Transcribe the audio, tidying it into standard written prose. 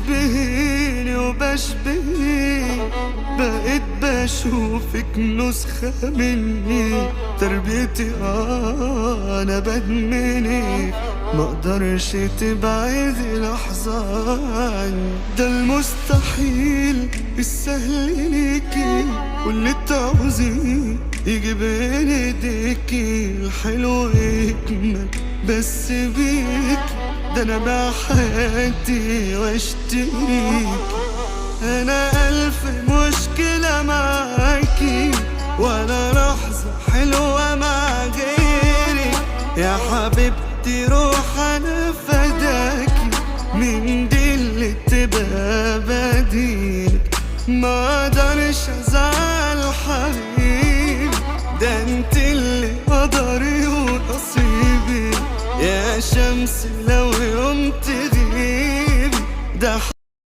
بتشبهيني وبشبهك، بقيت بشوفك نسخة مني، تربيتي أنا بدمنك، مقدرش تبعدي لحظة عني. ده المستحيل السهل ليكي، واللي تعوزيه يجي بين ايديكي، الحلو يكمل بس بيك، ده انا بحياتي واشتريك. انا الف مشكلة معاكي، ولا لحظة حلوة مع غيري، يا حبيبتي روح انا فاكر